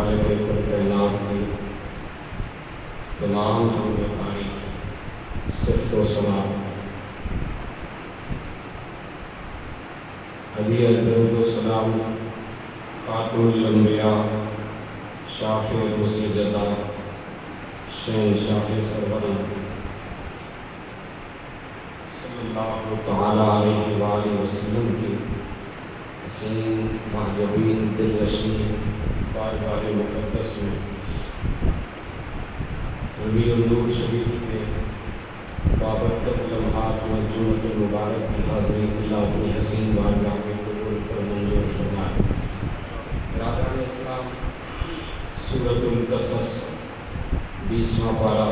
خالق کائنات کی تمام حمد و تعریف صفت و ثنا ہدیہ درود و سلام خاتم الانبیاء شافع حسن جزا شہنشاہ سرورہ صلی اللہ تعالیٰ علیہ وآلہ وسلم کی حسین محجوبین دل نشین بارگاہ مقدس میں ربیع النور شریف کے بابرکت لمحات میں جمعۃ المبارک کی حاضری اللہ اپنی حسین بارگاہ میں قبول کر منظور فرمائے۔ برادران اسلام، سورۃ القصص 20واں پارہ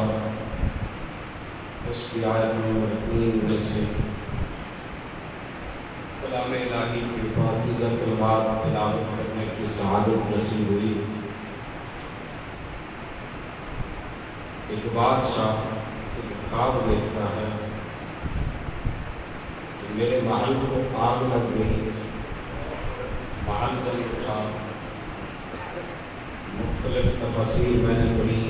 اس کی آیت نمبر 3 میں سے کلام الہی کی پاکیزہ کلمات تلاوت کرنے کی سعادت نصیب ہوئی۔ ایک بادشاہ ایک خواب دیکھتا ہے کہ میرے محل کو آگ لگ گئی، محل جل اٹھا۔ مختلف تفاسیر میں نے پڑھی،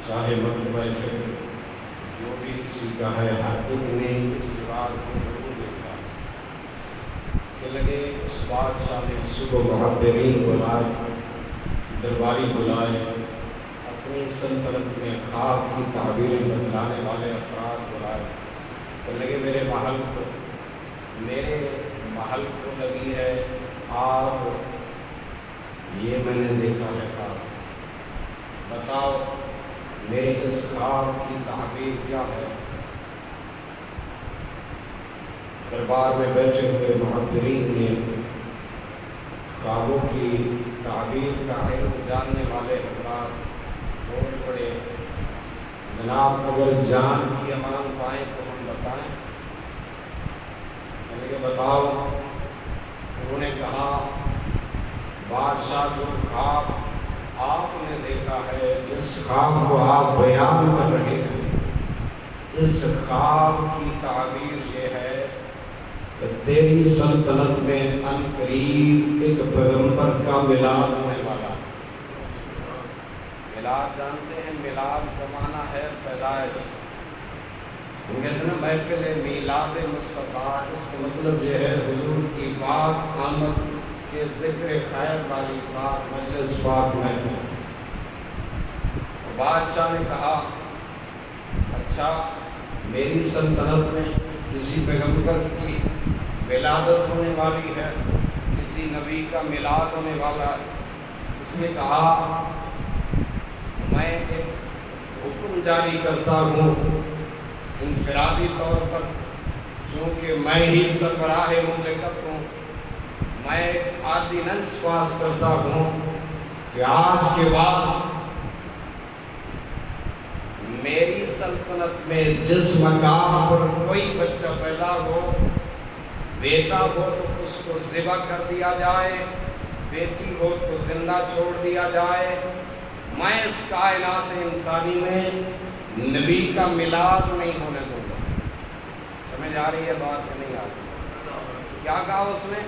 چاہے مرتبہ فکر جو بھی کسی کا ہے، ہر ایک نے اس رواج کو ضرور دیکھا کہ لگے اس بادشاہ نے صبح محبرین بلائے، درباری بلائے، اپنی سلطنت میں خواب کی تعبیریں بتلانے والے افراد بلائے، تو لگے میرے محل کو لگی ہے آگ، یہ میں نے دیکھا ہے خواب، بتاؤ میرے اس خواب کی تعبیر کیا ہے؟ دربار میں بیٹھے ہوئے محبرین نے خوابوں کی تعبیر کا علم جاننے والے حضرات بول پڑے، جناب اگر جان کی امان پائیں تو ہم بتائیں۔ میں نے کہا بتاؤ۔ انہوں نے کہا بادشاہ جو خواب آپ نے دیکھا ہے، جس خواب کو آپ بیان کر رہے ہیں، اس خواب کی تعبیر یہ ہے کہ تیری سلطنت میں عنقریب ایک پیغمبر کا میلاد ہونے والا ہے۔ میلاد جانتے ہیں، میلاد کا معنی ہے پیدائش۔ ہم کہتے ہیں نا محفل میلاد مصطفیٰ، اس کا مطلب یہ ہے حضور کی پاک آمد کے ذکر خیر والی پاک مجلس، پاک محفل۔ بادشاہ نے کہا اچھا میری سلطنت میں کسی پیغمبر کی ولادت ہونے والی ہے، کسی نبی کا میلاد ہونے والا ہے۔ اس نے کہا میں ایک حکم جاری کرتا ہوں انفرادی طور پر، چونکہ میں ہی سربراہ مملکت ہوں، میں ایک آرڈیننس پاس کرتا ہوں کہ آج کے بعد میری سلطنت میں جس مقام پر کوئی بچہ پیدا ہو، بیٹا ہو تو اس کو ذبح کر دیا جائے، بیٹی ہو تو زندہ چھوڑ دیا جائے۔ میں اس کائنات انسانی میں نبی کا میلاد نہیں ہونے دوں گا۔ سمجھ آ رہی ہے بات کہ نہیں آ رہی؟ کیا کہا اس نے؟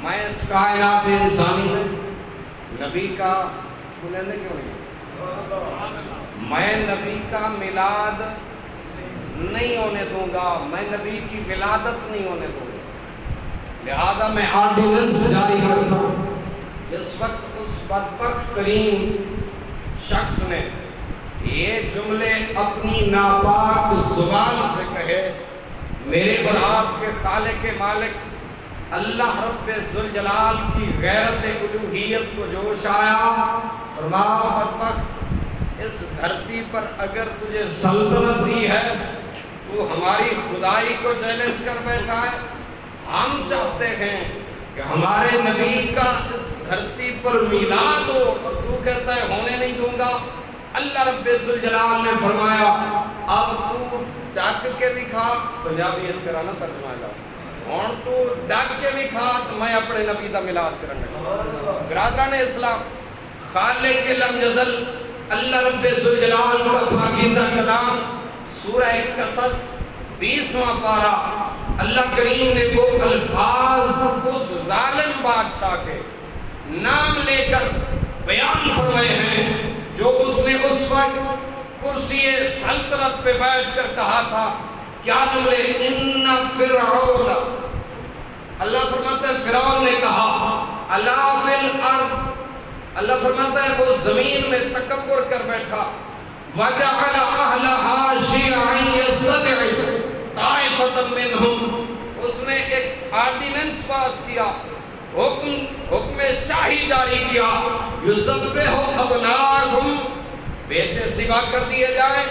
میں اس کائنات انسانی میں نبی کا کیوں نہیں، میں نبی کا میلاد نہیں ہونے دوں گا، میں نبی کی ولادت نہیں ہونے دوں گا، لہذا میں آرڈیننس جاری کرتا ہوں۔ جس وقت اس بدبخت ترین شخص نے یہ جملے اپنی ناپاک زبان سے کہے، میرے اور آپ کے خالق مالک اللہ رب ذوالجلال کی غیرت الوہیت کو جوش آیا، فرمایا بدبخت اس دھرتی پر اگر تجھے سلطنت دی ہے تو ہماری خدائی کو چیلنج کر بیٹھا ہے۔ ہم چاہتے ہیں کہ ہمارے نبی کا اس دھرتی پر میلاد ہو اور تو کہتا ہے ہونے نہیں دوں گا۔ اللہ رب ذوالجلال نے فرمایا اب تو ڈاک کے بھی کھا، پنجابی اس کرانا ترجمہ ہے، اور تو ڈاک کے بھی کھا تو میں اپنے نبی کا میلاد کرنا۔ برادران اسلام، خالق لم یزل اللہ رب ذوالجلال کا پاکیزہ کلام سورہ قصص 20واں پارہ، اللہ کریم نے وہ الفاظ اس ظالم بادشاہ کے نام لے کر کرسی سلطنت پہ بیٹھ کر کہا تھا کیا جملے؟ ان فرعون، اللہ فرماتا ہے فرعون نے کہا الا فی الارض، اللہ فرماتا ہے وہ زمین میں تکبر کر بیٹھا، وجعل اهلها شيعا يستضعف طائفة منهم، اس نے ایک آرڈیننس پاس کیا، حکم شاہی جاری کیا، یذبح ابناءهم، بیٹے ذبح کر دیے جائیں،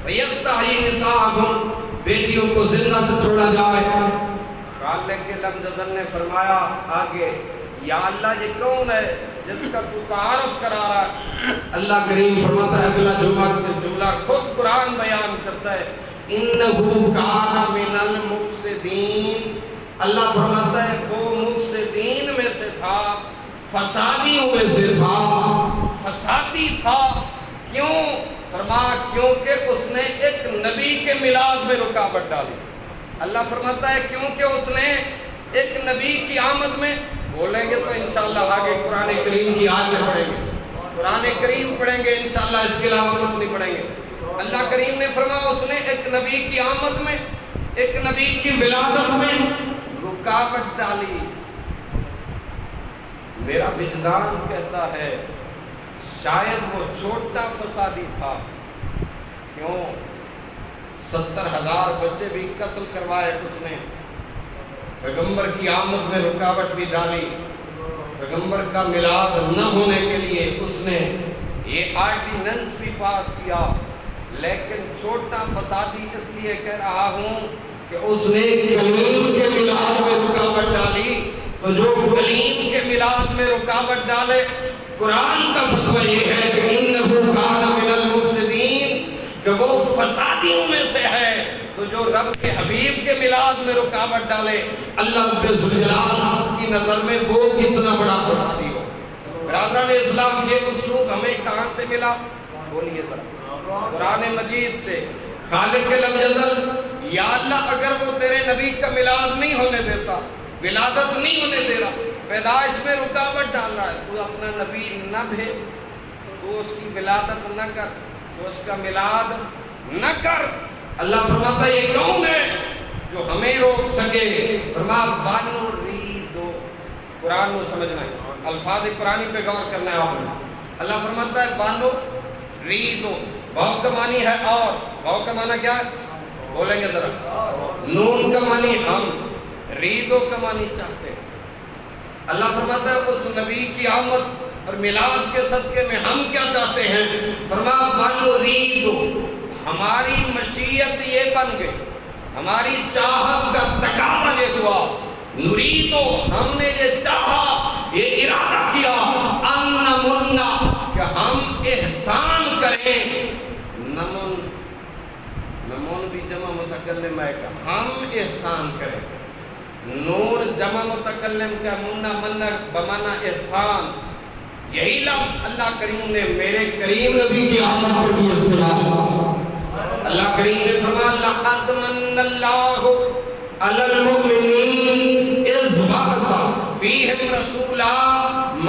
ویستحیی نساءهم، بیٹیوں کو زندہ چھوڑا جائے۔ خالق لم جزل نے فرمایا آگے یا اللہ یہ کون ہے جس کا تو تعارف کرا رہا ہے؟ اللہ کریم فرماتا ہے اگلا جملہ خود قرآن بیان کرتا ہے انہو کان من المفسدین، اللہ فرماتا ہے وہ مفسدین میں سے تھا، فسادیوں میں سے تھا، فسادی تھا۔ کیوں؟ فرمایا کیونکہ اس نے ایک نبی کے میلاد میں رکاوٹ ڈالی۔ اللہ فرماتا ہے کیونکہ اس نے ایک نبی کی آمد میں، بولیں گے تو انشاءاللہ آگے قرآن کریم کی آیتیں پڑھیں گے، قرآن کریم پڑھیں گے انشاءاللہ، اس کے علاوہ کچھ نہیں پڑھیں گے۔ اللہ کریم نے فرمایا اس نے ایک نبی کی آمد میں، ایک نبی کی ولادت میں رکاوٹ ڈالی۔ میرا وجدان کہتا ہے شاید وہ چھوٹا فسادی تھا، کیوں 70,000 بچے بھی قتل کروائے اس نے، پیغمبر کی آمد میں رکاوٹ بھی ڈالی، پیغمبر کا میلاد نہ ہونے کے لیے اس نے یہ آرڈیننس بھی پاس کیا، لیکن چھوٹا فسادی اس لیے کہہ رہا ہوں کہ اس نے کلیم کے میلاد میں رکاوٹ ڈالی، تو جو کلیم کے میلاد میں رکاوٹ ڈالے، قرآن کا فتویٰ یہ ہے کہ انہو کان من المفسدین، کہ وہ فسادیوں میں سے ہے۔ تو جو رب کے حبیب کے میلاد میں رکاوٹ ڈالے، اللہ رب ذوالجلال کی نظر میں وہ کتنا بڑا فسادی ہو۔ برادران اسلام یہ اسلوب ہمیں کہاں سے ملا؟ بولیے ذرا، قرآن مجید سے۔ خالق لم یزل، یا اللہ اگر وہ تیرے نبی کا میلاد نہیں ہونے دیتا، ولادت نہیں ہونے دے رہا، پیدائش میں رکاوٹ ڈال رہا ہے، تو اپنا نبی نہ بھیج، تو اس کی ولادت نہ کر، تو اس کا میلاد نہ کر۔ اللہ فرماتا ہے یہ کون ہے جو ہمیں روک سکے؟ فرمایا وَنُرِيدُ، قرآن کو سمجھنا ہے، الفاظ قرآنی پہ غور کرنا ہے آپ نے۔ اللہ فرماتا ہے وَنُرِيدُ، واو کا معنی ہے اور، واو کا معنی کیا ہے؟ بولیں گے ذرا، نون کا معنی ہم، ریدو کا معنی چاہتے ہیں۔ اللہ فرماتا ہے اس نبی کی آمد اور میلاد کے صدقے میں ہم کیا چاہتے ہیں؟ فرمایا وَنُرِيدُ، ہماری مشیت یہ بن گئی، ہماری چاہت کا تقاضا یہ ہوا، نُرِيدُ، ہم نے یہ چاہا، یہ ارادہ کیا، ان نمنا، کہ ہم احسان کریں، نمن، نمن بھی جمع متکلم ہے کہ ہم احسان کریں، نور جمع متکلم کا منہ منہ بمانا احسان، یہی لفظ اللہ کریم نے میرے کریم نبی کی آمد پر بھی استعمال۔ اللہ کریم نے فرمایا لَقَدْ مَنَّ اللَّهُ عَلَى الْمُؤْمِنِينَ إِذْ بَعَثَ فِيهِمْ رَسُولًا،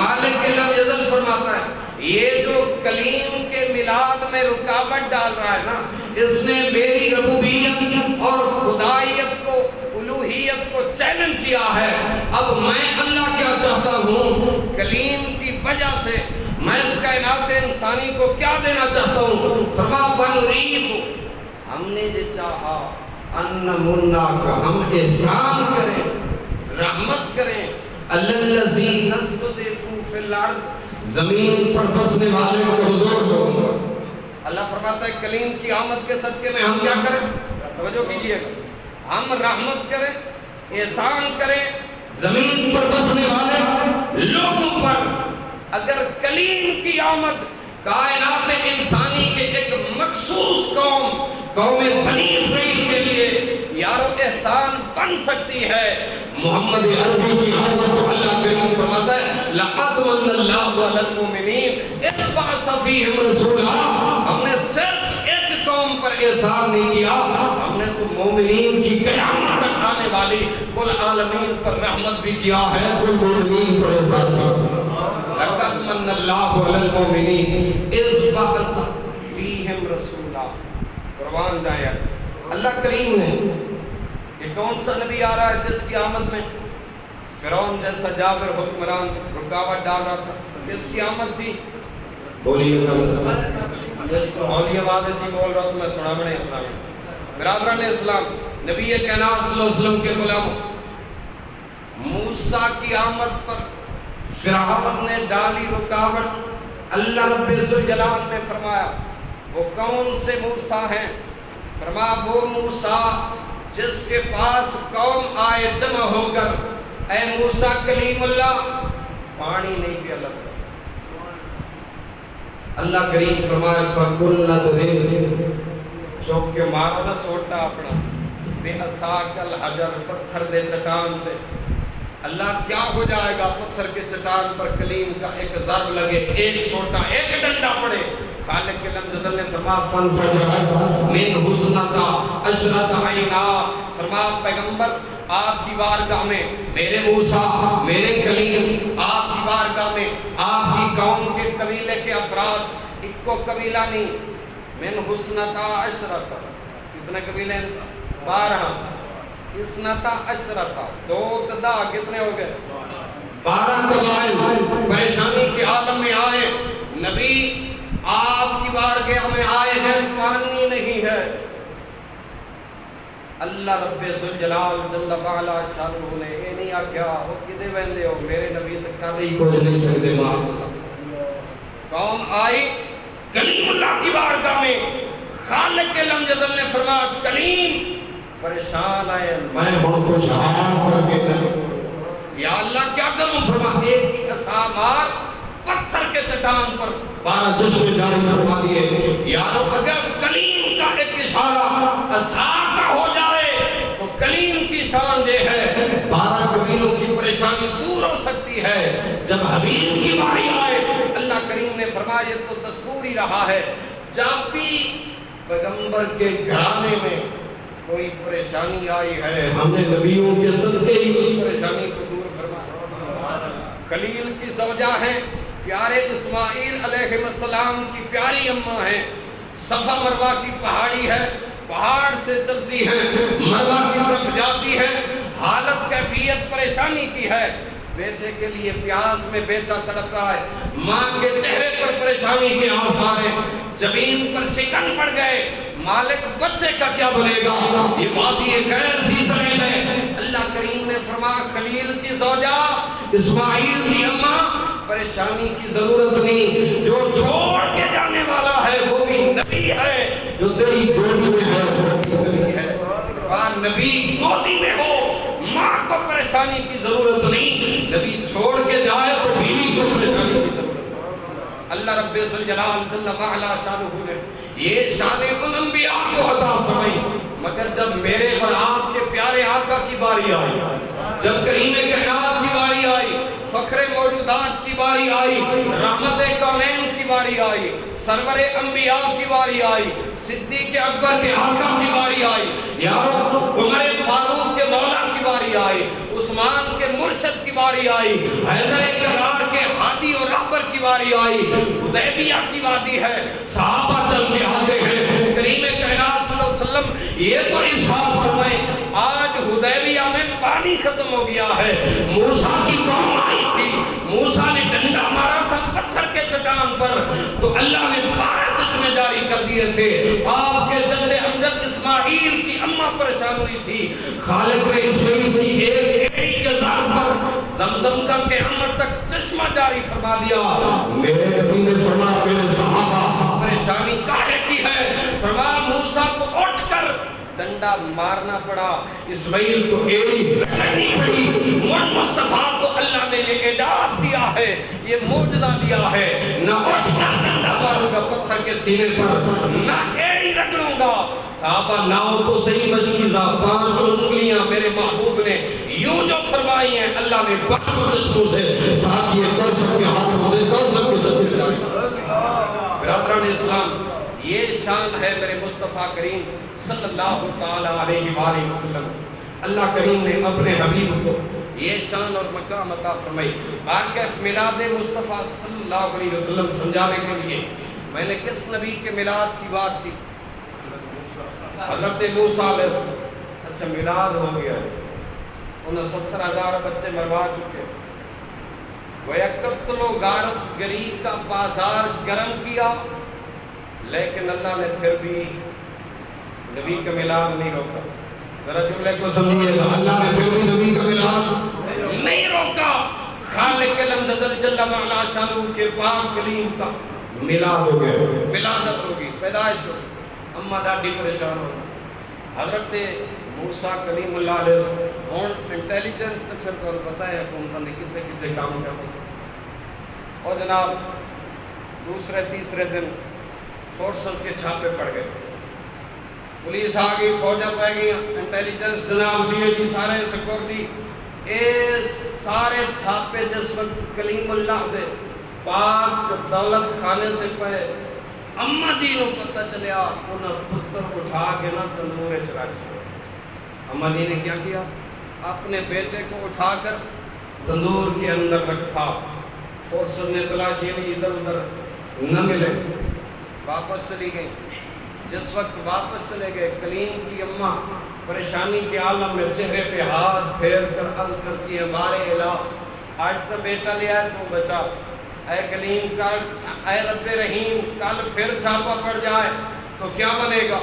مالک لم یزل فرماتا ہے یہ جو کلیم کے میلاد میں رکاوٹ ڈال رہا ہے نا، اس نے میری ربوبیت اور خدائیت کو، الوہیت کو چیلنج کیا ہے۔ اب میں اللہ کیا چاہتا ہوں؟ کلیم کی وجہ سے میں اس کائنات انسانی کو کیا دینا چاہتا ہوں؟ فرمایا وَنُرِيدُ، ہم نے یہ چاہا، ان نمنا، کا ہم احسان کریں، رحمت کریں، الَّذِينَ اسْتُضْعِفُوا فِي الْأَرْضِ، زمین پر بسنے والے کو حضور کروں گا۔ اللہ فرماتا ہے کلیم کی آمد کے صدقے میں ہم کیا کریں؟ توجہ کیجئے گا، ہم رحمت کریں، احسان کریں زمین پر بسنے والے لوگوں پر۔ اگر کلیم کی آمد کائنات انسانی کے ایک مخصوص قوم بنی اسرائیل کے لیے یارو احسان بن سکتی ہے، محمد عربی کی آمد کو اللہ کریم فرماتا ہے لَقَدْ مَنَّ اللَّهُ عَلَى الْمُؤْمِنِينَ إِذْ بَعَثَ فِيهِمْ رَسُولًا، ہم نے صرف ایک قوم پر احسان نہیں کیا، ہم نے تو مومنین کی قیامت تک آنے والی کل عالمین پر رحمت بھی کیا ہے، کل مومنین پر احسان کیا۔ لَقَدْ مَنَّ اللَّهُ عَلَى الْمُؤْمِنِينَ إِذْ بَعَثَ فیہم رسولا. قربان جائے اللہ کریم نے کہ کون سا نبی آ رہا ہے جس کی آمد میں فرعون جیسا جابر حکمران رکاوٹ ڈال رہا تھا. کس کی آمد تھی؟ بولیے جس کو ہولی آواز جی بول رہا تو میں سنا میں نہیں سنا. برادران اسلام نبی کائنات صلی اللہ علیہ وسلم کے غلاموں موسیٰ کی آمد پر فرعون نے ڈالی رکاوٹ. اللہ رب الجلال نے فرمایا وہ کون سے موسیٰ ہیں؟ فرمایا وہ موسیٰ جس کے پاس قوم آئے جمع ہو کر اے موسیٰ کلیم اللہ پانی نہیں پیا لگتا. اللہ کریم فرمایا فَقُلْنَا دُرِيْنِ چوک کے مارو نہ سوٹا اپنا بے عصاک الحجر پتھر دے چٹان دے. اللہ کیا ہو جائے گا پتھر کے چٹان پر کلیم کا ایک ضرب لگے ایک سوٹا ایک ڈنڈا پڑے. خالق کے لمزل نے فرمایا فَانْفَجَرَتْ مِنْ حُسْنَتَا عَشْرَةَ عَيْنًا. فرمایا پیغمبر آپ کی بارگاہ میں میرے موسیٰ میرے کلیم آپ کی بارگاہ میں آپ کی قوم کے قبیلے کے افراد ایک کو قبیلہ نہیں من حسنتا عشرتا کتنے قبیلے ہیں 12 اسنتا عشرتا دو تدا کتنے ہو گئے 12 قبائل پریشانی کے عالم میں آئے. نبی آپ کی بارگاہ میں آئے ہیں پانی نہیں ہے. اللہ رب الجلال جل وعلا شانہ نے یہ نہیں آکھیا وہ کدے ویندے ہو میرے نبی تک کر رہی کچھ نہیں سکتے ماں. قوم آئی کلیم اللہ کی بارگاہ میں خالق کے لمجدل نے فرمایا کلیم پریشان آئے میں ہوں خوشحال کر کے یا اللہ کیا کروں. فرمایا ایک ہی عصا مار پتھر کے چٹان پر 12 چشمے جاری کروا دیے. یارو اگر کلیم کا ایک اشارہ عصا کا ہو جائے تو کلیم کی شان یہ ہے 12 قبیلوں کی پریشانی دور ہو سکتی ہے. جب حبیب کی باری آئے اللہ کریم نے فرمایا یہ تو دستور ہی رہا ہے جب بھی پیغمبر کے گھرانے میں کوئی پریشانی آئی ہے ہم نے نبیوں کے صدقے ہی اس پریشانی کو دور فرمایا. خلیل کی زوجہ ہیں پیارے اسماعیل علیہ السلام کی پیاری اماں ہیں. صفا مروہ کی پہاڑی ہے پہاڑ سے چلتی ہیں مروہ کی طرف جاتی ہیں. حالت کیفیت پریشانی کی ہے. بیٹے کے لیے پیاس میں بیٹا تڑپ رہا ہے. ماں کے چہرے پر پریشانی کے آثار ہیں. زمین پر شکن پڑ گئے. مالک بچے کا کیا بولے گا. یہ وادی غیر ذی زرع ہے. اللہ کریم نے فرمایا خلیل کی زوجہ اسماعیل کی اماں پریشانی کی ضرورت نہیں. جو چھوڑ کے جانے والا ہے وہ بھی نبی ہے. جو تیری گودی میں ہے وہ بھی نبی ہے. نبی گودی میں ہو ماں کو پریشانی کی ضرورت نہیں. نبی چھوڑ کے جائے تو بیوی کو پریشانی کی ضرورت ہے. اللہ رب الجلال جل وعلا شانہ نے یہ شان ان انبیاء کو عطا فرمائی. مگر جب میرے اور آپ کے پیارے آقا کی باری آئی جب کریم کائنات کی باری آئی فخر موجودات کی باری آئی رحمت کونین کی باری آئی سرور انبیاء کی باری آئی صدیق اکبر کے آقا کی باری آئی یارو عمر فاروق کے مولا کی باری آئی عثمان کے مرشد کی باری آئی حیدر کرار کے ہادی اور رہبر کی باری آئی حدیبیہ کی وادی ہے صحابہ چل کے آتے ہیں کریم کائنات صلی اللہ علیہ وسلم یہ تو ارشاد فرمائیں آج حدیبیہ میں پانی ختم ہو گیا ہے. موسیٰ کی قوم آئی تھی موسیٰ نے ڈنڈا مارا تھا پتھر کے چٹان پر تو اللہ نے 12 چشمے جاری کر دیے تھے. آپ کے جد امجد اسماعیل کی اماں پریشان ہوئی تھی. خالق نے اسماعیل کی ایک ایڑی کے ذات پر زمزم کا قیامت تک چشمہ جاری فرما دیا. میرے نبی نے فرمایا میرے صحابہ پریشانی کاہے کی ہے. فرمایا موسیٰ کو اٹھ کر ڈنڈا مارنا پڑا اسماعیل کو ایڑی پہنی پڑی. مصطفیٰ کو اللہ نے یہ اعجاز دیا ہے یہ معجزہ دیا ہے نہ اٹھ کر ڈنڈا ماروں گا پتھر کے سینے پر نہ ایڑی رگڑوں گا. صحابہ ناؤ تو صحیح مشکیزہ 5 انگلیاں میرے محبوب نے یوں جو فرمائی ہیں اللہ نے 5 چشموں سے ساتھ یہ کوثر کے ہاتھوں سے کوثر کے چشمے جاری. برادران اسلام یہ شان ہے میرے مصطفیٰ کریم صلی اللہ تعالیٰ علیہ وآلہ وسلم. اللہ کریم نے اپنے حبیب کو یہ شان اور مقام عطا فرمائی. بارکہ میلاد مصطفیٰ صلی اللہ علیہ وسلم سمجھانے کے لیے میں نے کس نبی کے میلاد کی بات کی؟ حضرت موسیٰ علیہ السلام۔ اچھا میلاد ہو گیا، انہیں 70,000 بچے مروا چکے، وَيَقْتُلُ غارت گری کا بازار گرم کیا، لیکن اللہ نے پھر بھی نبی کا میلاد نہیں روکا۔ ذرا جملے کو سمجھیے گا، اللہ نے پھر بھی نبی کا میلاد نہیں روکا۔ خالق لم یزل جل وعلا شانہ کے پاک کلیم کا میلاد ہو گیا، ولادت ہوگی، پیدائش ہوگی۔ اما ڈاڈی پریشان ہو، حضرت موسیٰ کلیم اللہ علیہ السلام ہون انٹیلیجنس تو پھر تو پتہ ہے حکومتوں نے کتنے کتنے کام کرتے۔ اور جناب دوسرے تیسرے دن فورسز کے چھاپے پڑ گئے، پولیس آ گئی، فوجیں پہ گئی، انٹیلیجنس جناب سی اے ڈی سارے سیکورٹی، اے سارے چھاپے جس وقت کلیم اللہ دے پاک دولت خانے تے پہ اما جی نو پتہ چلیا، انہاں پتر اٹھا کے نا تندور وچ رکھ دیا۔ اما جی نے کیا کیا؟ اپنے بیٹے کو اٹھا کر تندور کے اندر رکھا۔ فورسز نے تلاشی لی، ادھر ادھر نہ ملے، واپس چلی گئی۔ جس وقت واپس چلے گئے، کلیم کی اماں پریشانی کے عالم میں چہرے پہ ہاتھ پھیر کر عرض کرتی ہے، بارے الہ آج تو بیٹا لیا ہے تو بچا، اے کلیم کا اے رب رحیم، کل پھر چھاپا پڑ جائے تو کیا بنے گا؟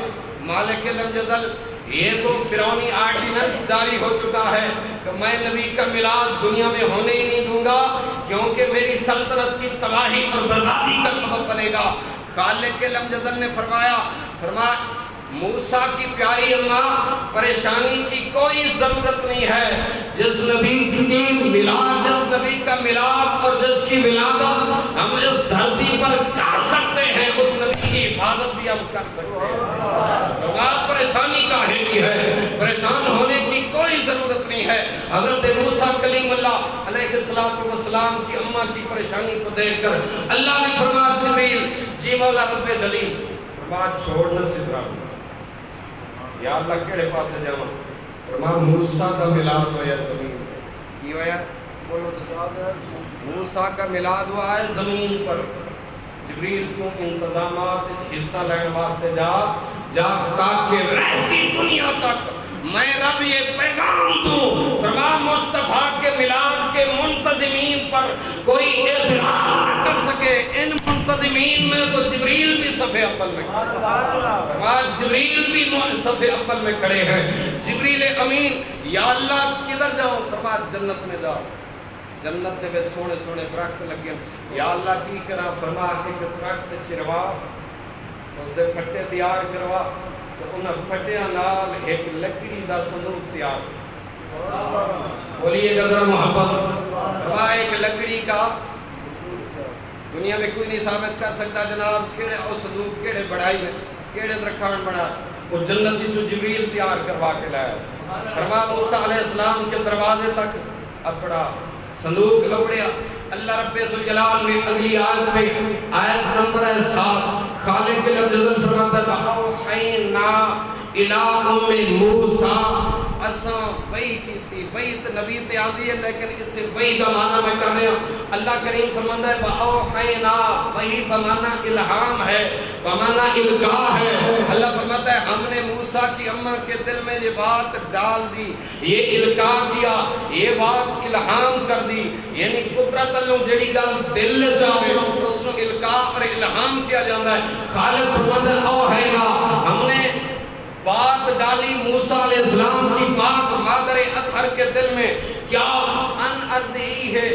مالک لم یزل، یہ تو فرعونی آرڈیننس جاری ہو چکا ہے کہ میں نبی کا میلاد دنیا میں ہونے ہی نہیں دوں گا، کیونکہ میری سلطنت کی تباہی اور بربادی کا سبب بنے گا۔ خالق لم یزل نے فرمایا موسیٰ کی پیاری اماں، پریشانی کی کوئی ضرورت نہیں ہے، جس نبی کی میلاد، جس نبی کا میلاد اور جس کی ولادت ہم اس دھرتی پر کر سکتے ہیں، اس نبی کی حفاظت بھی ہم کر سکتے ہیں۔ آپ پریشانی کاہے کی ہے؟ پریشان ہونے کی کوئی ضرورت نہیں ہے۔ حضرت موسیٰ کلیم اللہ علیہ السلام کی اماں کی پریشانی کو دیکھ کر اللہ نے فرمایا جبریل جی مولا رب جلیل، فرمایا چھوڑنا سدرا، یا اللہ کیڑے پاسے جاواں؟ فرمایا موسیٰ کا میلاد ہویا زمین، کی ہویا؟ بولو تو موسیٰ کا میلاد ہوا ہے زمین پر۔ جبریل تو انتظامات حصہ لین واسطے جا تاکہ رہتی دنیا تک میں رب یہ پیغام دوں، فرمایا مصطفیٰ کے میلاد کے منتظمین پر کوئی اعتراض نہ کر سکے۔ ان منتظمین میں تو جبریل بھی صف اول میں کھڑے ہیں، فرمایا جبریل بھی صف اول میں کھڑے ہیں۔ جبریل امین، یا اللہ کدھر جاؤں؟ فرمایا جنت میں جاؤ، جنت دے وچ سونے سونے درخت لگے، یا اللہ کی کرا؟ فرمایا کہ درخت چروا، اس دے پھٹے تیار کروا، تو انہاں پھٹیاں نال ایک لکڑی دا صندوق تیار، بولیے ذرا محبت سے، فرمایا ایک لکڑی کا، دنیا میں کوئی نہیں ثابت کر سکتا جناب کیڑے او صندوق کیڑے بڑھائی میں کیڑے درخان بنا، وہ جنتی جو جبریل تیار کروا کے لایا۔ فرمایا موسیٰ علیہ السلام کے دروازے تک اپڑا صندوق لپڑیا۔ اللہ رب ذوالجلال نے اگلی آیت میں آیت نمبر 7 خالق لم یزل فرماتا ہے اوحینا الی ام موسیٰ، اساں وحی کیتی، وحی تے نبی تے آندی ہے لیکن اتنے وحی کا معنی میں کر رہے ہیں۔ اللہ کریم فرماتا ہے اوحینا، وحی بمعنی الہام ہے، بمعنی القاء ہے۔ اللہ فرماتا ہے ہم نے موسیٰ کی اماں کے دل میں یہ بات ڈال دی، یہ القاء کیا، یہ بات الہام کر دی، یعنی قدرت اللہ جڑی گل دل لے جاوے اس کو القاء اور الہام کیا جاتا ہے۔ خالق فرماتا ہے اوحینا، ہم نے بات ڈالی موسیٰ علیہ السلام کی پاک مادر اطہر کے دل میں، کیا ان ارضی ہے،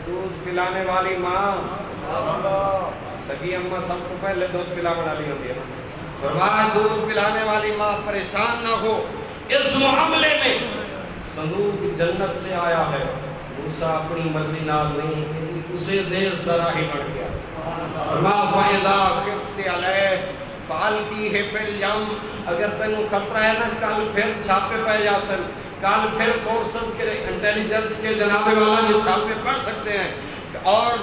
دودھ پلانے والی ماں، سگی اماں سب کو پہلے دودھ پلا بنا لی ہوتی ہے، فرمایا دودھ پلانے والی ماں پریشان نہ ہو، اس معاملے میں صندوق جنت سے آیا ہے، موسیٰ اپنی مرضی نال نہیں، اسے دیس دراہی بڑھ گیا۔ فرمایا فَإِذَا خِفْتِ عَلَيْهِ فعال کی ہے فی الیم، اگر تینوں خطرہ ہے نا کل پھر چھاپے پہ جا سن، کل پھر فورسز کے انٹیلیجنس کے جناب والا یہ چھاپے پڑھ سکتے ہیں، اور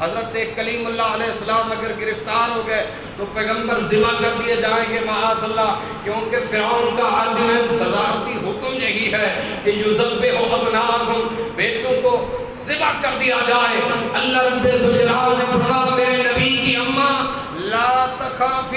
حضرت کلیم اللہ علیہ السلام اگر گرفتار ہو گئے تو پیغمبر ذبح کر دیے جائیں گے معاذ اللہ، کیونکہ فرعون کا آرڈیننس صدارتی حکم یہی ہے کہ یذبحوا ابناءہم، بیٹوں کو ذبح کر دیا جائے۔ اللہ رب ذوالجلال نے فرمایا میرے نبی کی اماں لا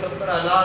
70,000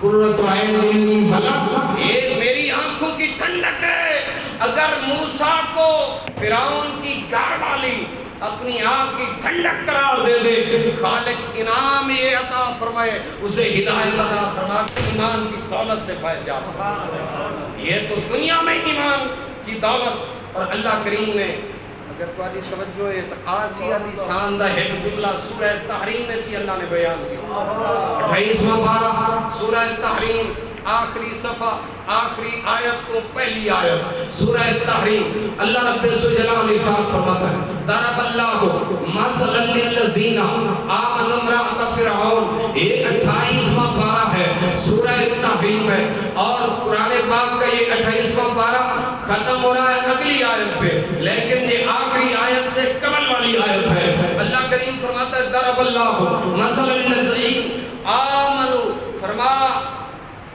قرۃ عین بلغ، یہ میری آنکھوں کی ٹھنڈک ہے۔ اگر موسیٰ کو فرعون کی گھر والی اپنی آنکھ کی ٹھنڈک قرار دے دے، خالق انعام یہ عطا فرمائے، اسے ہدایت عطا فرما کے ایمان کی دولت سے فائد جاتا۔ یہ تو دنیا میں ایمان کی دولت۔ اور اللہ کریم نے اگر تاری توجہ ہے تو آسیہ دی شان دا ایک جملہ سورہ تحریم میں تھی اللہ نے بیان کیا۔ 28واں پارہ سورہ تحریم، آخری صفحہ، آخری آیت کو پہلی آیت سورہ تحریم، اللہ رب الجلال ارشاد فرماتا ہے ضرب اللہ مثلا للذین آمنوا امرأۃ فرعون۔ یہ 28واں پارہ ہے سورہ تحریم ہے، اور قرآن پاک کا یہ 28واں پارہ ختم ہو رہا ہے اگلی آیت پہ، لیکن یہ آخری آیت سے قبل والی آیت ہے۔ اللہ کریم فرماتا ہے ضرب اللہ مثلا للذین آمنوا، فرما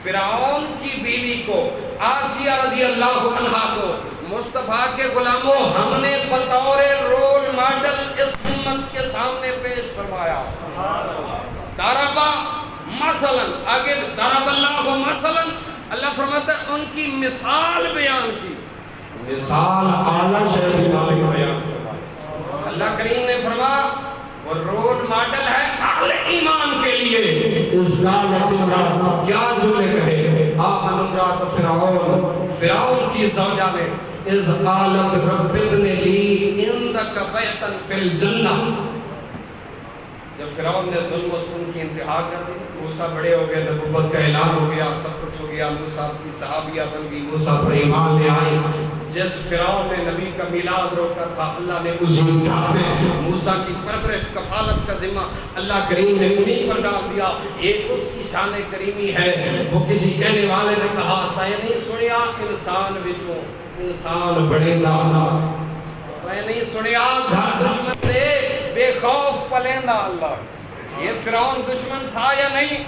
فرعون کی بیوی کو آسیہ رضی اللہ عنہا کو مصطفیٰ کے غلاموں ہم نے بطور رول ماڈل اس امت کے سامنے پیش فرمایا۔ ضربا مثلا، آگے ضرب اللہ مثلا، اللہ فرماتا ہے ان کی مثال بیان کی، مثال اعلیٰ شہد بیان فرمایا۔ اللہ کریم نے فرمایا وہ رول ماڈل ہے اہل ایمان کے لیے۔ اس قالت امرأۃ، کیا جملے کہے؟ آمن امرأۃ فرعون، فرعون کی زوجہ نے اذ قالت رب ابن لی عندک بیتا فی الجنہ، جب فرعون نے ظلم و ستم کی انتہا کر دی، موسیٰ بڑے ہو گئے، نبوت کا اعلان ہو گیا، سب کچھ ہو گیا، موسیٰ کی صحابیہ بن گئی، موسیٰ پر ایمان لے آئی۔ جس فرعون نے نبی کا میلاد روکا تھا، اللہ نے اس گھر میں موسیٰ کی پرورش کفالت کا ذمہ اللہ کریم نے انہیں پر ڈال دیا۔ ایک اس کی شان کریمی ہے، وہ کسی کہنے والے نے کہا تھا یہ نہیں سنیا انسان وچوں انسان بڑے لانا، میں نہیں سنیا گھر دشمن دے بے خوف پلیندہ اللہ۔ یہ فرعون دشمن تھا یا نہیں؟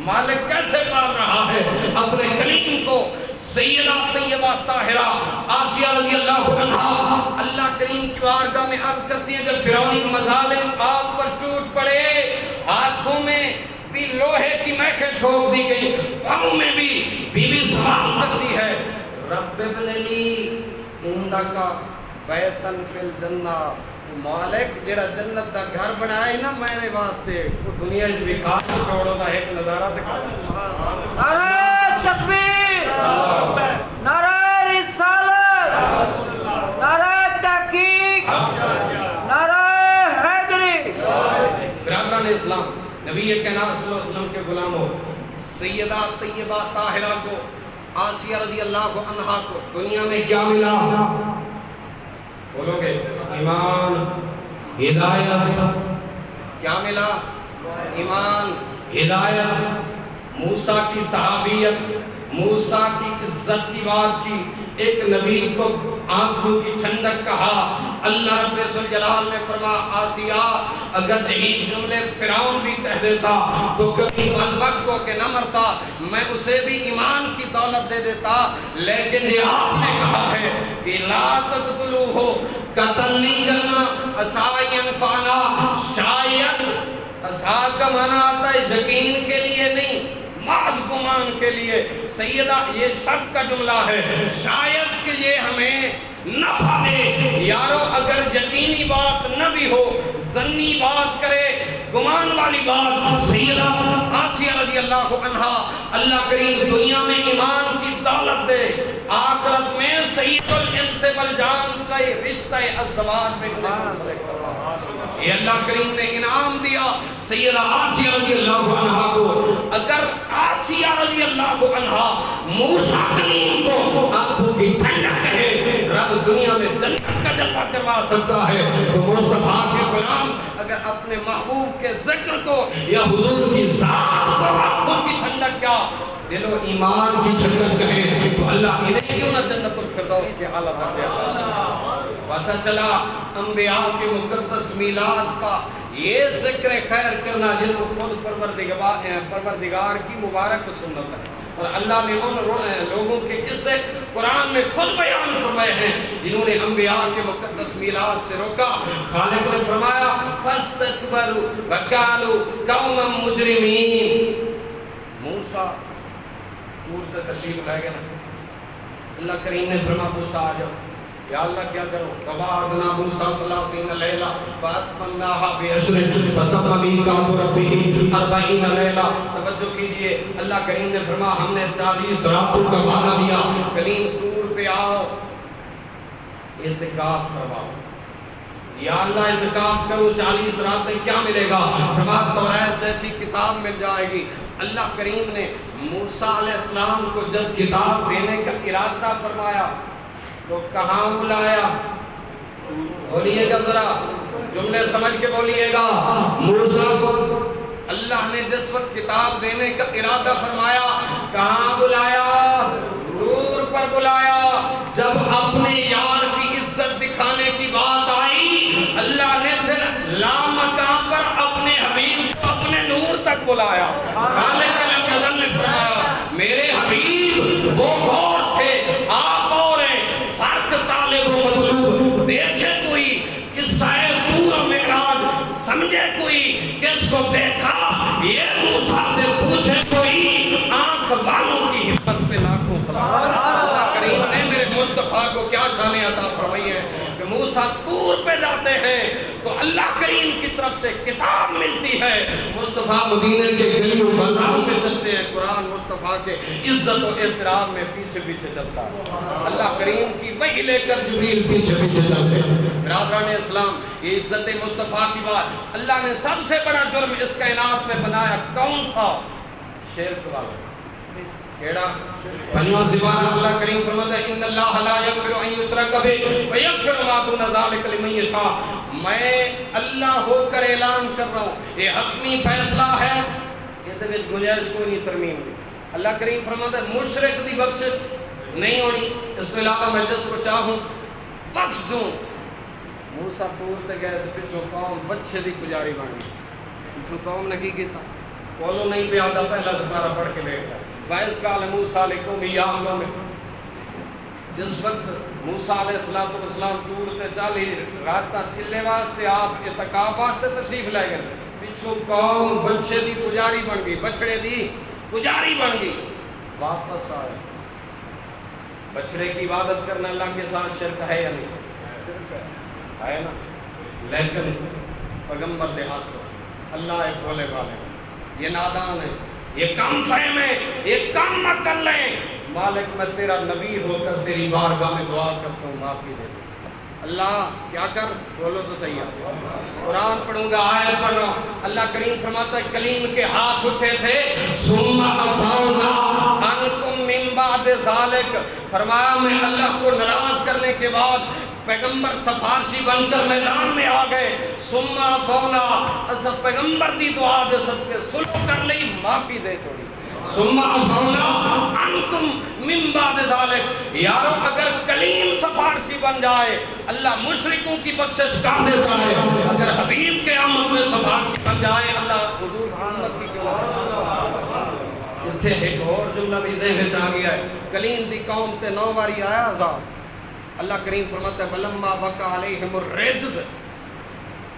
مالک کیسے پال رہا ہے اپنے کلیم کو؟ سیدہ طیبہ طاہرہ آسیہ رضی اللہ عنہا اللہ کریم کی بارگاہ میں عرض کرتی ہیں جب فرعونی مظالم آپ پر ٹوٹ پڑے، ہاتھوں میں بھی لوہے کی میخیں ٹھوک دی گئی، پاؤں میں بھی بیوی سوال کرتی ہے رب ابن لی عندک بیتا فی الجنہ، مالک جڑا جنت دا گھر بنائے نا میرے واسطے، وہ دنیا بھی کھا چھوڑو دا ایک نظارہ دکھا۔ نعرہ تکبیر، نعرہ رسالت، نعرہ تحقیق، نعرہ حیدری۔ برادران اسلام، نبی کائنات صلی اللہ علیہ وسلم کے غلاموں، سیدہ طیبہ طاہرہ کو آسیہ رضی اللہ عنہا کو دنیا میں کیا ملا؟ بولو گے ایمان، ہدایت، کیا ملا؟ ایمان، ہدایت، موسیٰ کی صحابیت، موسیٰ کی عزت کی بات کی، ایک نبی کو آنکھوں کی ٹھنڈک کہا۔ اللہ رب الجلال نے فرمایا آسیہ اگر یہی جملے فرعون بھی کہہ دیتا تو کبھی بدبخت ہو کے نہ مرتا، میں اسے بھی ایمان کی دولت دے دیتا، لیکن یہ آپ نے کہا ہے کہ لا تقتلوہ، قتل نہیں کرنا، عسیٰ ینفعنا، شاید عسیٰ کا معنی آتا ہے یقین کے لیے نہیں، محض گمان کے لیے۔ سیدہ یہ شک کا جملہ ہے، شاید کہ یہ ہمیں نفع دے۔ یارو اگر یقینی بات نہ بھی ہو، ظنی بات کرے، گمان والی بات، سیدہ آسیہ رضی اللہ عنہا اللہ کریم دنیا میں ایمان کی دولت دے، آخرت میں سید الانس والجان کا رشتہ ازدواج میں یہ اللہ کریم نے انعام دیا سیدہ آسیہ رضی اللہ عنہا کو۔ اگر آسیہ رضی اللہ عنہا موسیٰ کلیم کو آنکھوں کی ٹھنڈک کہے، رب دنیا میں جنت کا جلوہ کروا سکتا ہے، تو مصطفیٰ کے غلام اگر اپنے محبوب کے ذکر کو یا حضور کی ذات کو آنکھوں کی ٹھنڈک کیا دل و ایمان کی ٹھنڈک کہے، تو اللہ انہیں کیوں نہ جنت الفردوس کے حالت رکھے۔ پتہ چلا انبیاء کے مقدس میلاد کا یہ ذکر خیر کرنا یہ تو خود پروردگار کی مبارک سنت ہے، اور اللہ نے ان لوگوں کے قصے قرآن میں خود بیان فرمائے ہیں جنہوں نے انبیاء کے مقدس میلاد سے روکا۔ خالق نے فرمایا فاستکبروا وکانوا قوما مجرمین، موسیٰ طور سے تشریف لے گئے نا، اللہ کریم نے فرمایا موسیٰ آ جاؤ، یا اللہ کیا کرو، وَوَعَدْنَا مُوسَىٰ ثَلَاثِينَ لَيْلَةً فَأَتْمَمْنَاهَا بِعَشْرٍ فَتَمَّ مِيقَاتُ رَبِّهِ 40 لَيْلَةً۔ توجہ کیجئے، اللہ کریم نے فرمایا ہم نے 40 راتوں کا وعدہ لیا، کلیم طور پہ آؤ اعتکاف فرماؤ، یا اللہ اعتکاف کرو 40 راتیں، کیا ملے گا؟ فرمایا توریت جیسی کتاب مل جائے گی۔ اللہ کریم نے موسیٰ علیہ السلام کو جب کتاب دینے کا ارادہ فرمایا تو کہاں بلایا؟ بولیے گا ذرا، جملے سمجھ کے بولیے گا۔ موسیٰ کو اللہ نے جس وقت کتاب دینے کا ارادہ فرمایا کہاں بلایا؟ طور پر بلایا۔ جب اپنے یار کی عزت دکھانے کی بات آئی، اللہ نے پھر لامکان پر اپنے حبیب کو اپنے نور تک بلایا۔ خالق القدر نے فرمایا میرے حبیب وہ اور تھے، آپ اور ہیں، فرق طالب و مطلوب۔ دیکھے کوئی قصہ طور و معراج، سمجھے کوئی کس کو دیکھا، یہ موسیٰ سے پوچھے کوئی، آنکھ والوں کی ہمت پہ لاکھوں سلام۔ اللہ کریم نے میرے مصطفیٰ کو کیا شان عطا فرمائی ہے کہ موسیٰ طور پہ جاتے ہیں تو اللہ کریم کی طرف سے کتاب ملتی ہے، مصطفیٰ مدینے کے گلیوں بازاروں میں چلتے ہیں، قرآن مصطفیٰ کے عزت و احترام میں پیچھے پیچھے چلتا ہے، اللہ کریم کی وحی لے کر جبریل پیچھے پیچھے چلتے ہیں۔ برادران اسلام، یہ عزت مصطفیٰ کی بات، اللہ نے سب سے بڑا جرم اس کائنات میں بنایا کون سا؟ شرک والا۔ کیڑا؟ پنجواں سپارہ اللہ کریم فرماتا ہے ان اللہ لا یغفر ان یشرک بہ ویغفر ما دون ذلک لمن یشاء۔ میں اللہ ہو کر اعلان کر رہا ہوں، یہ حتمی فیصلہ ہے، یہ وچ گنجائش کوئی نہیں ترمیم دی۔ اللہ کریم فرماتا ہے مشرک دی بخشش نہیں ہونی، اس کے علاوہ میں جس کو چاہوں بخش دوں۔ موسیٰ طور تے گئے تے پچھوں قوم بچے دی پجاری بن گئی، پچھوں قوم نے کی کیتا؟ کولو نہیں پہ آدھا پہلا سپارہ پڑھ کے بیٹھا۔ وَإِذْ قَالَ مُوسَىٰ لِقَوْمِهِ يَا قَوْمِ، جس وقت موسیٰ علیہ السلام طور تے 40 راتاں چلے واسطے آپ اعتکاف واسطے تشریف لے گئے، پچھوں قوم بچے دی پجاری بن گئی، بچڑے دی پجاری بن گئی۔ واپس آئے، بچڑے کی عبادت کرنا اللہ کے ساتھ شرک ہے یا نہیں؟ ہے نا، لیکن پیغمبر دے ہاتھ اللہ ایک بولے والے، یہ نادان ہے، یہ کم فہم ہے، یہ کم عقل ہے۔ مالک میں تیرا نبی ہو کر تیری بارگاہ میں دعا کرتا ہوں، معافی دے دے اللہ۔ کیا کر؟ بولو تو صحیح ہے، قرآن پڑھوں گا، آیت پڑھ رہا ہوں۔ اللہ کریم فرماتا ہے کلیم کے ہاتھ اٹھے تھے، ثم عفونا عنکم من بعد ذلک، فرمایا میں اللہ کو ناراض کرنے کے بعد پیغمبر سفارشی بن کر میدان میں آ گئے، ثم عفونا، اصل پیغمبر دی دعا دے صدقے صلح کر لئی، معافی دے چھوڑی، ثم عفونا عنکم من بعد ذلک۔ یارو اگر کلیم سفارشی بن جائے اللہ مشرکوں کی بخشش کر دیتا ہے، اگر حبیب کے آمد میں سفارشی بن جائے اللہ حضور کی امت کی کیوں؟ اتھے ایک اور جملہ بھی ذہن چاہ گیا ہے، کلیم دی قوم تے 9 باری آیا عذاب۔ اللہ کریم فرماتا ہے وَلَمَّا وَقَعَ عَلَيْهِمُ الرِّجْزُ،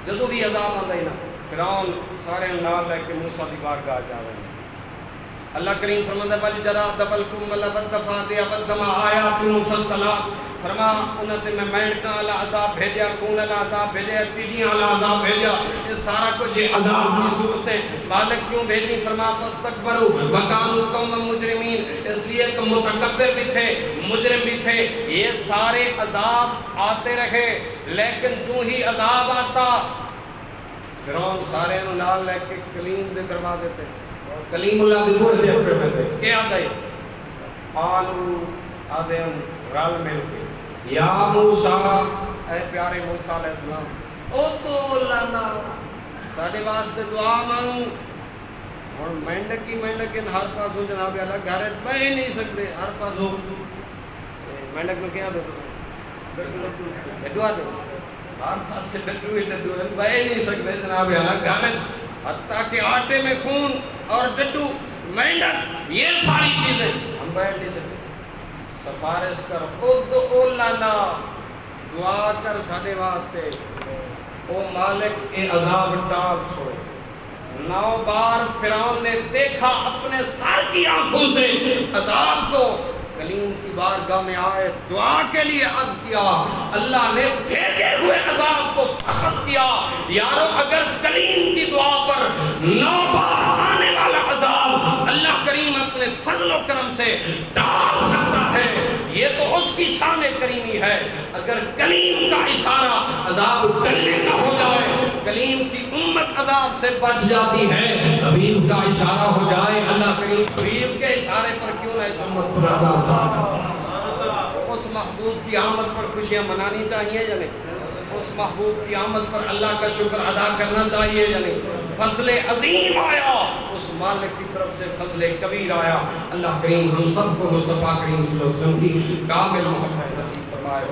جدو بھی عذاب آتا ہی نا، فرعون سارے نال لے کے موسیٰ دی بارگاہ جا رہے ہیں۔ اللہ کریم فرماتا ہے وَالْجَرَادَ وَالْقُمَّلَ وَالضَّفَادِعَ وَالدَّمَ آیَاتٌ مُفَصَّلَاتٌ، فرما انہوں نے میں مینڈکاں والا عذاب بھیجا، خون والا عذاب بھیجا، ٹڈیاں والا عذاب بھیجا، یہ سارا کچھ یہ عذاب کی صورتیں مالک کیوں بھیجی؟ فرما فاستکبروا وکانوا قوما مجرمین، اس لیے کہ متکبر بھی تھے، مجرم بھی تھے۔ یہ سارے عذاب آتے رہے، لیکن جو ہی عذاب آتا فرعون سارے انہوں نال لے کے کلیم دے دروازے تے، کلیم اللہ دے بوڑھ دے اپنے پہ کیا دے آلو آدھے رل مل کے یا موسیٰ، اے پیارے موسیٰ علیہ السلام، او تو لانا ساڑھے واسطے دعا مانگ۔ اور مینڈک ان ہر پاس ہو جناب اللہ گھر بہ نہیں سکتے، ہر پاس ہو مینڈک میں کیا دو ڈڈو آدھے ہر پاس سے ڈڈو ہی ڈڈو بہ نہیں سکتے جناب اللہ گھر، حتیٰ کہ آٹے میں خون اور ڈڈو مینڈک یہ ساری چیزیں ہم بیٹھ نہیں سکتے۔ سفارش کر ادعو لنا، دعا کر ساڈے واسطے، او مالک اے عذاب ٹال چھوڑے۔ 9 بار فرعون نے دیکھا اپنے سر کی آنکھوں سے عذاب کو کلیم کی بارگاہ میں آئے دعا کے لیے عرض کیا، اللہ نے بھیجے ہوئے عذاب کو واپس کیا۔ یارو اگر کلیم کی دعا پر 9 بار آنے والا عذاب اللہ کریم اپنے فضل و کرم سے ڈال سکتا ہے، یہ تو اس کی شان کریمی ہے۔ اگر کلیم کا اشارہ عذاب ٹلنے کا ہو جائے، کلیم کی امت عذاب سے بچ جاتی ہے، حبیب کا اشارہ ہو جائے، اللہ کریم حبیب کے اشارے پر کیوں نہ اس امت پر عذاب اس محبوب کی آمد پر خوشیاں منانی چاہیے یا نہیں؟ اس محبوب کی آمد پر اللہ کا شکر ادا کرنا چاہیے یا نہیں؟ فضل عظیم آیا، اس مالک کی طرف سے فضل کبیر آیا۔ اللہ کریم ہم سب کو مصطفیٰ کریم صلی اللہ علیہ وسلم کی کامل محبت نصیب فرمائے۔